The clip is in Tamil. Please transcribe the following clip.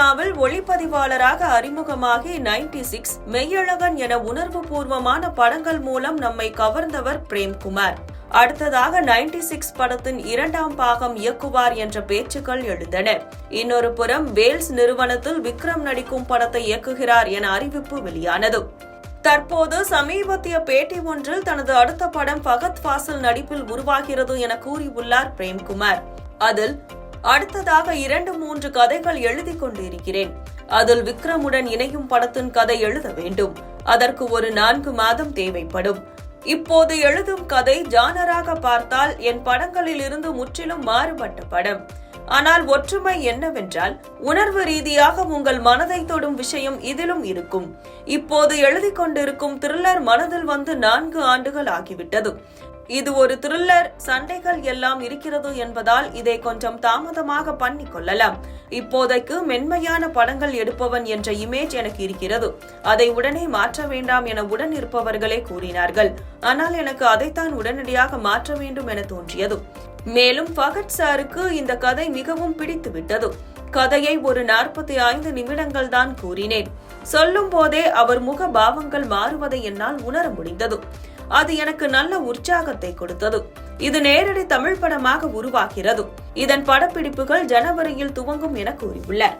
சினிமாவில் ஒளிப்பதிவாளராக அறிமுகமாகி 96, மெய்யழகன் என உணர்வு பூர்வமான படங்கள் மூலம் நம்மை கவர்ந்தவர் பிரேம்குமார். அடுத்ததாக 96 படத்தின் 2ஆம் பாகம் இயக்குவார் என்ற பேச்சுக்கள் எழுந்தன. இன்னொரு புறம் வேல்ஸ் நிறுவனத்தில் விக்ரம் நடிக்கும் படத்தை இயக்குகிறார் என அறிவிப்பு வெளியானது. தற்போது சமீபத்திய பேட்டி ஒன்றில் தனது அடுத்த படம் ஃபகத் ஃபாசில் நடிப்பில் உருவாகிறது என கூறியுள்ளார் பிரேம்குமார். அதில் அடுத்ததாக 2-3 கதைகள் எழுதி கொண்டிருக்கிறேன். அதில் விக்ரமுடன் இணையும் படத்தின் கதை எழுத வேண்டும். அதற்கு ஒரு 4 மாதம் தேவைப்படும். இப்போது எழுதும் கதை ஜானராக பார்த்தால் என் படங்களில் இருந்து முற்றிலும் மாறுபட்ட படம். ஆனால் ஒற்றுமை என்னவென்றால் உணர்வு ரீதியாக உங்கள் மனதை தொடும் விஷயம் இதிலும் இருக்கும். இப்போது எழுதி கொண்டிருக்கும் த்ரில்லர் மனதில் வந்து 4 ஆண்டுகள் ஆகிவிட்டது. இது ஒரு த்ரில்லர், சண்டைகள் எல்லாம் இருக்கிறது என்பதால் இதை கொஞ்சம் தாமதமாக பண்ணிக் கொள்ளலாம். இப்போதைக்கு மென்மையான படங்கள் எடுப்பவன் என்ற இமேஜ் எனக்கு இருக்கிறது. அதை உடனே மாற்ற வேண்டாம் என உடன் இருப்பவர்களே கூறினார்கள். ஆனால் எனக்கு அதைத்தான் உடனடியாக மாற்ற வேண்டும் என தோன்றியது. மேலும் ஃபகத் சாருக்கு இந்த கதை மிகவும் பிடித்து விட்டது. கதையை ஒரு 45 நிமிடங்கள் தான் கூறினேன். சொல்லும் போதே அவர் முக பாவங்கள் மாறுவதை என்னால் உணர முடிந்தது. அது எனக்கு நல்ல உற்சாகத்தை கொடுத்தது. இது நேரடி தமிழ் படமாக உருவாகிறது. இதன் படப்பிடிப்புகள் ஜனவரியில் துவங்கும் என கூறியுள்ளார்.